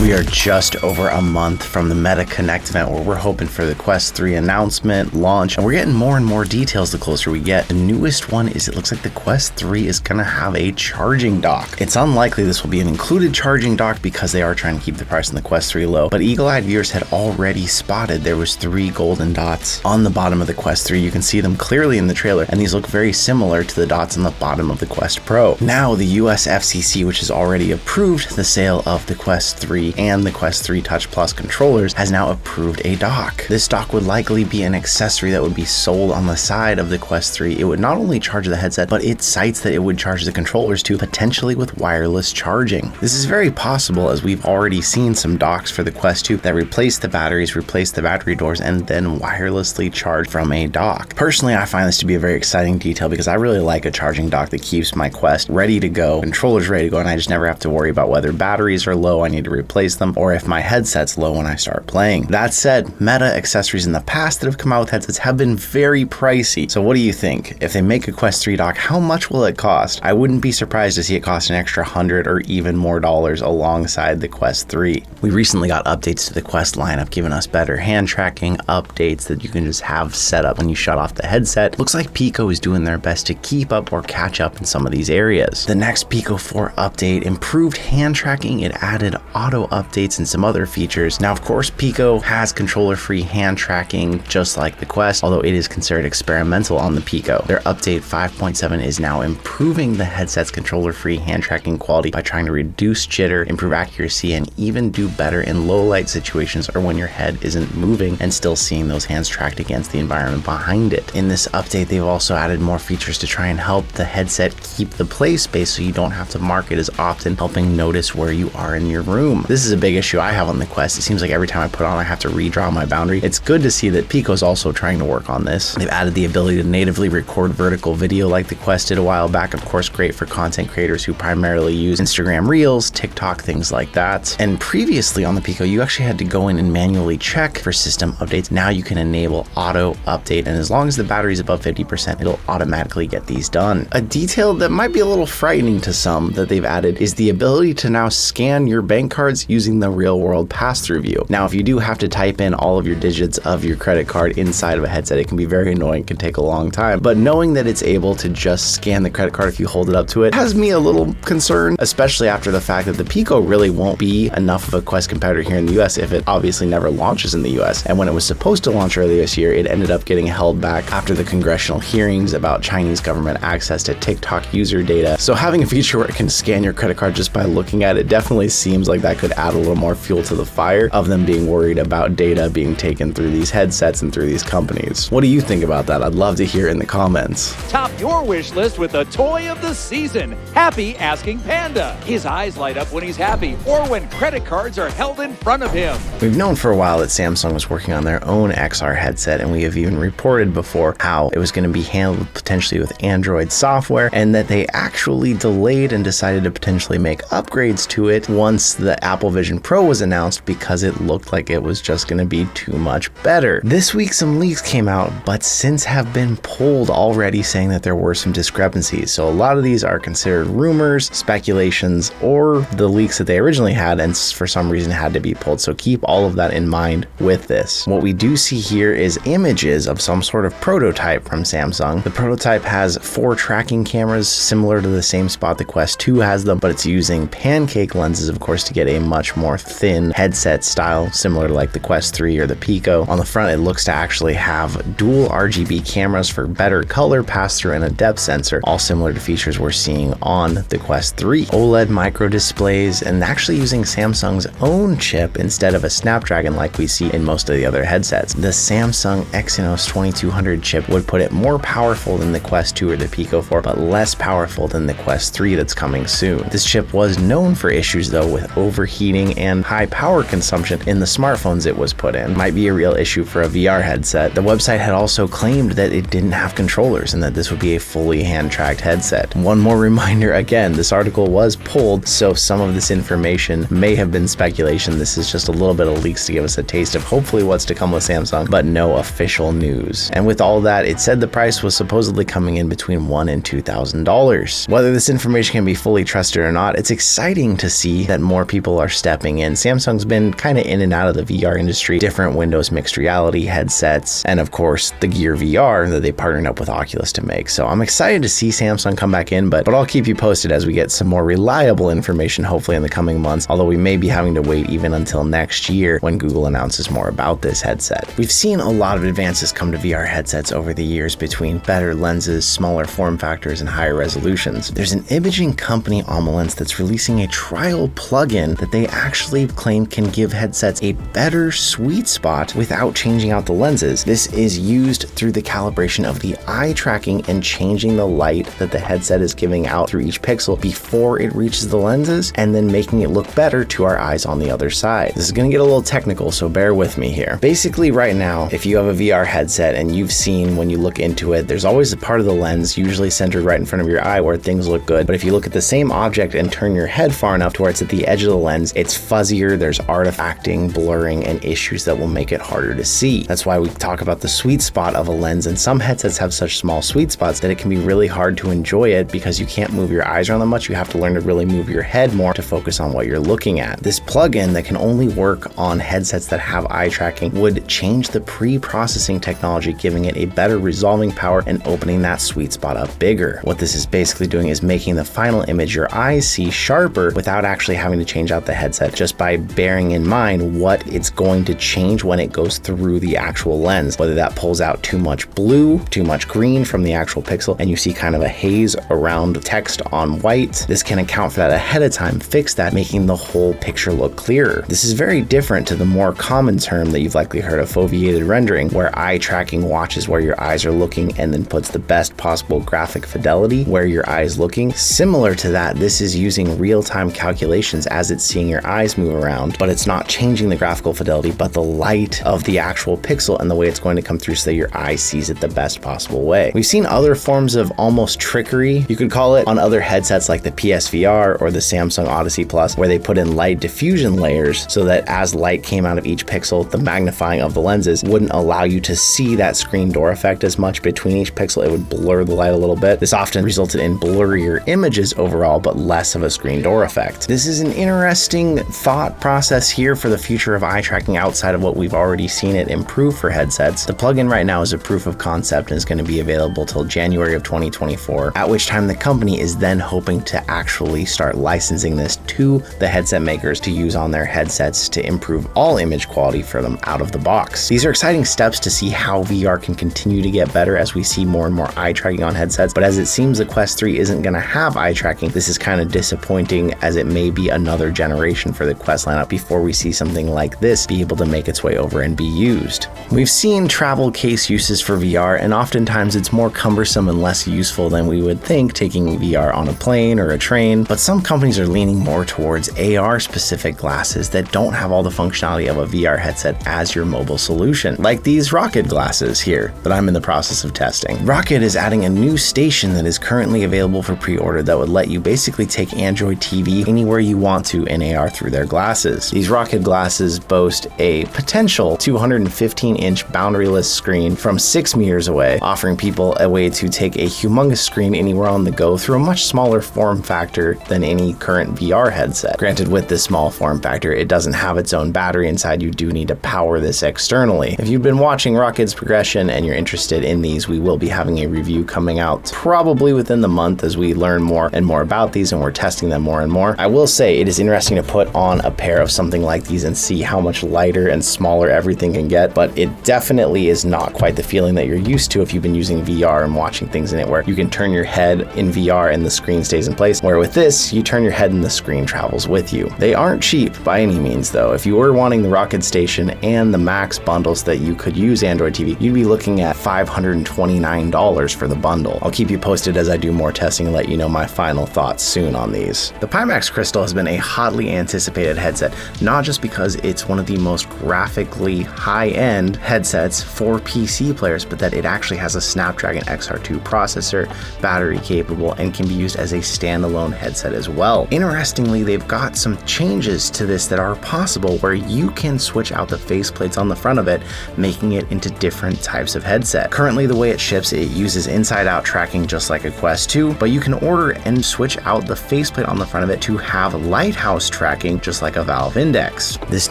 We are just over a month from the Meta Connect event where we're hoping for the Quest 3 announcement, launch, and we're getting more and more details the closer we get. The newest one is it looks like the Quest 3 is going to have a charging dock. It's unlikely this will be an included charging dock because they are trying to keep the price on the Quest 3 low, but eagle-eyed viewers had already spotted there was 3 golden dots on the bottom of the Quest 3. You can see them clearly in the trailer, and these look very similar to the dots on the bottom of the Quest Pro. Now, the US FCC, which has already approved the sale of the Quest 3 and the Quest 3 Touch Plus controllers, has now approved a dock. This dock would likely be an accessory that would be sold on the side of the Quest 3. It would not only charge the headset, but it cites that it would charge the controllers too, potentially with wireless charging. This is very possible as we've already seen some docks for the Quest 2 that replace the batteries, replace the battery doors, and then wirelessly charge from a dock. Personally, I find this to be a very exciting detail because I really like a charging dock that keeps my Quest ready to go, controllers ready to go, and I just never have to worry about whether batteries are low, I need to replace them, or if my headset's low when I start playing. That said, Meta accessories in the past that have come out with headsets have been very pricey. So what do you think? If they make a Quest 3 dock, how much will it cost? I wouldn't be surprised to see it cost an extra $100 or even more dollars alongside the Quest 3. We recently got updates to the Quest lineup, giving us better hand tracking, updates that you can just have set up when you shut off the headset. Looks like Pico is doing their best to keep up or catch up in some of these areas. The next Pico 4 update improved hand tracking, it added auto updates and some other features. Now, of course, Pico has controller-free hand tracking just like the Quest, although it is considered experimental on the Pico. Their update 5.7 is now improving the headset's controller-free hand tracking quality by trying to reduce jitter, improve accuracy, and even do better in low light situations or when your head isn't moving and still seeing those hands tracked against the environment behind it. In this update, they've also added more features to try and help the headset keep the play space so you don't have to mark it as often, helping notice where you are in your room. This is a big issue I have on the Quest. It seems like every time I put on, I have to redraw my boundary. It's good to see that Pico's also trying to work on this. They've added the ability to natively record vertical video like the Quest did a while back. Of course, great for content creators who primarily use Instagram Reels, TikTok, things like that. And previously on the Pico, you actually had to go in and manually check for system updates. Now you can enable auto update, and as long as the battery is above 50%, it'll automatically get these done. A detail that might be a little frightening to some that they've added is the ability to now scan your bank cards using the real world pass-through view. Now, if you do have to type in all of your digits of your credit card inside of a headset, it can be very annoying, can take a long time. But knowing that it's able to just scan the credit card if you hold it up to it has me a little concerned, especially after the fact that the Pico really won't be enough of a Quest competitor here in the US if it obviously never launches in the US. And when it was supposed to launch earlier this year, it ended up getting held back after the congressional hearings about Chinese government access to TikTok user data. So having a feature where it can scan your credit card just by looking at it definitely seems like that could add a little more fuel to the fire of them being worried about data being taken through these headsets and through these companies. What do you think about that? I'd love to hear in the comments. Top your wish list with the toy of the season. Happy Asking Panda. His eyes light up when he's happy or when credit cards are held in front of him. We've known for a while that Samsung was working on their own XR headset, and we have even reported before how it was going to be handled potentially with Android software, and that they actually delayed and decided to potentially make upgrades to it once the Apple Vision Pro was announced because it looked like it was just going to be too much better. This week some leaks came out, but since have been pulled already, saying that there were some discrepancies. So a lot of these are considered rumors, speculations, or the leaks that they originally had and for some reason had to be pulled. So keep all of that in mind with this. What we do see here is images of some sort of prototype from Samsung. The prototype has 4 tracking cameras similar to the same spot the Quest 2 has them, but it's using pancake lenses, of course, to get a much more thin headset style, similar to like the Quest 3 or the Pico. On the front, it looks to actually have dual RGB cameras for better color pass-through and a depth sensor, all similar to features we're seeing on the Quest 3. OLED micro displays, and actually using Samsung's own chip instead of a Snapdragon like we see in most of the other headsets. The Samsung Exynos 2200 chip would put it more powerful than the Quest 2 or the Pico 4, but less powerful than the Quest 3 that's coming soon. This chip was known for issues though with overheating and high power consumption in the smartphones it was put in. Might be a real issue for a VR headset. The website had also claimed that it didn't have controllers and that this would be a fully hand-tracked headset. One more reminder, again, this article was pulled, so some of this information may have been speculation. This is just a little bit of leaks to give us a taste of hopefully what's to come with Samsung, but no official news. And with all that, it said the price was supposedly coming in between $1,000 and $2,000. Whether this information can be fully trusted or not, it's exciting to see that more people are stepping in. Samsung's been kind of in and out of the VR industry, different Windows mixed reality headsets, and of course the Gear VR that they partnered up with Oculus to make. So I'm excited to see Samsung come back in, but I'll keep you posted as we get some more reliable information, hopefully in the coming months, although we may be having to wait even until next year when Google announces more about this headset. We've seen a lot of advances come to VR headsets over the years between better lenses, smaller form factors, and higher resolutions. There's an imaging company, HoloLens, that's releasing a trial plugin that they actually claim can give headsets a better sweet spot without changing out the lenses. This is used through the calibration of the eye tracking and changing the light that the headset is giving out through each pixel before it reaches the lenses, and then making it look better to our eyes on the other side. This is going to get a little technical, so bear with me here. Basically, right now, if you have a VR headset and you've seen when you look into it, there's always a part of the lens usually centered right in front of your eye where things look good. But if you look at the same object and turn your head far enough to where it's at the edge of the lens, it's fuzzier, there's artifacting, blurring, and issues that will make it harder to see. That's why we talk about the sweet spot of a lens, and some headsets have such small sweet spots that it can be really hard to enjoy it because you can't move your eyes around them much. You have to learn to really move your head more to focus on what you're looking at. This plugin that can only work on headsets that have eye tracking would change the pre-processing technology, giving it a better resolving power and opening that sweet spot up bigger. What this is basically doing is making the final image your eyes see sharper without actually having to change out the headset, just by bearing in mind what it's going to change when it goes through the actual lens, whether that pulls out too much blue, too much green from the actual pixel, and you see kind of a haze around text on white. This can account for that ahead of time, fix that, making the whole picture look clearer. This is very different to the more common term that you've likely heard of, foveated rendering, where eye tracking watches where your eyes are looking and then puts the best possible graphic fidelity where your eye is looking. Similar to that, this is using real-time calculations as it's seeing your eyes move around, but it's not changing the graphical fidelity, but the light of the actual pixel and the way it's going to come through so that your eye sees it the best possible way. We've seen other forms of almost trickery, you could call it, on other headsets like the PSVR or the Samsung Odyssey Plus, where they put in light diffusion layers so that as light came out of each pixel, the magnifying of the lenses wouldn't allow you to see that screen door effect as much between each pixel. It would blur the light a little bit. This often resulted in blurrier images overall, but less of a screen door effect. This is an interesting thought process here for the future of eye tracking outside of what we've already seen it improve for headsets. The plugin right now is a proof of concept and is going to be available till January of 2024, at which time the company is then hoping to actually start licensing this to the headset makers to use on their headsets to improve all image quality for them out of the box. These are exciting steps to see how VR can continue to get better as we see more and more eye tracking on headsets, but as it seems the Quest 3 isn't going to have eye tracking, this is kind of disappointing, as it may be another generation for the Quest lineup before we see something like this be able to make its way over and be used. We've seen travel case uses for VR, and oftentimes it's more cumbersome and less useful than we would think taking VR on a plane or a train, but some companies are leaning more towards AR specific glasses that don't have all the functionality of a VR headset as your mobile solution, like these ROKID glasses here that I'm in the process of testing. ROKID is adding a new station that is currently available for pre-order that would let you basically take Android TV anywhere you want to in AR through their glasses. These ROKID glasses boast a potential 215-inch boundaryless screen from 6 meters away, offering people a way to take a humongous screen anywhere on the go through a much smaller form factor than any current VR headset. Granted, with this small form factor, it doesn't have its own battery inside. You do need to power this externally. If you've been watching ROKID's progression and you're interested in these, we will be having a review coming out probably within the month as we learn more and more about these and we're testing them more and more. I will say it is interesting to put on a pair of something like these and see how much lighter and smaller everything can get, but it definitely is not quite the feeling that you're used to if you've been using VR and watching things in it, where you can turn your head in VR and the screen stays in place, where with this, you turn your head and the screen travels with you. They aren't cheap by any means though. If you were wanting the ROKID station and the Max bundles that you could use Android TV, you'd be looking at $529 for the bundle. I'll keep you posted as I do more testing and let you know my final thoughts soon on these. The Pimax Crystal has been a hotly anticipated headset, not just because it's one of the most graphically high-end headsets for PC players, but that it actually has a Snapdragon XR2 processor, battery capable, and can be used as a standalone headset as well. Interestingly, they've got some changes to this that are possible where you can switch out the faceplates on the front of it, making it into different types of headset. Currently, the way it ships, it uses inside-out tracking just like a Quest 2, but you can order and switch out the faceplate on the front of it to have lighthouse tracking tracking, just like a Valve Index. This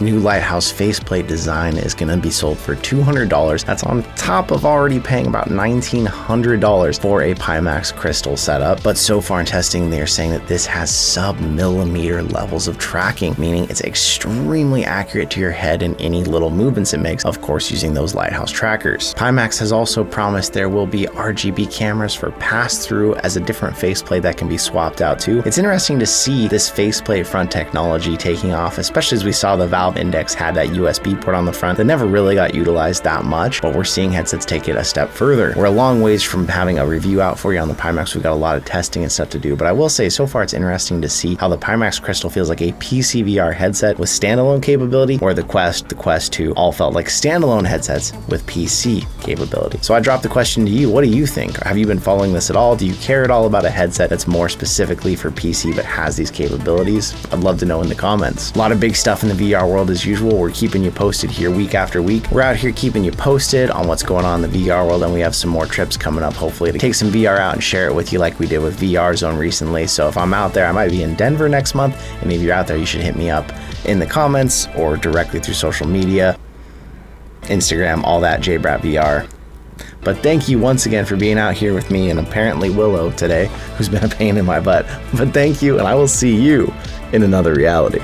new Lighthouse faceplate design is going to be sold for $200. That's on top of already paying about $1,900 for a Pimax crystal setup. But so far in testing, they're saying that this has sub-millimeter levels of tracking, meaning it's extremely accurate to your head and any little movements it makes, of course using those Lighthouse trackers. Pimax has also promised there will be RGB cameras for pass-through as a different faceplate that can be swapped out too. It's interesting to see this faceplate front technology taking off, especially as we saw the Valve Index had that USB port on the front that never really got utilized that much, but we're seeing headsets take it a step further. We're a long ways from having a review out for you on the Pimax. We've got a lot of testing and stuff to do, but I will say so far it's interesting to see how the Pimax Crystal feels like a PCVR headset with standalone capability, where the Quest 2 all felt like standalone headsets with PC capability. So I dropped the question to you, what do you think? Have you been following this at all? Do you care at all about a headset that's more specifically for PC but has these capabilities? I'd love to know in the comments. A lot of big stuff in the VR world as usual. We're keeping you posted here week after week. We're out here keeping you posted on what's going on in the VR world, and we have some more trips coming up, hopefully to take some VR out and share it with you like we did with VR Zone recently. So if I'm out there, I might be in Denver next month, and if you're out there, you should hit me up in the comments or directly through social media, Instagram, all that, JayBratt VR. But thank you once again for being out here with me and apparently Willow today, who's been a pain in my butt. But thank you, and I will see you in another reality.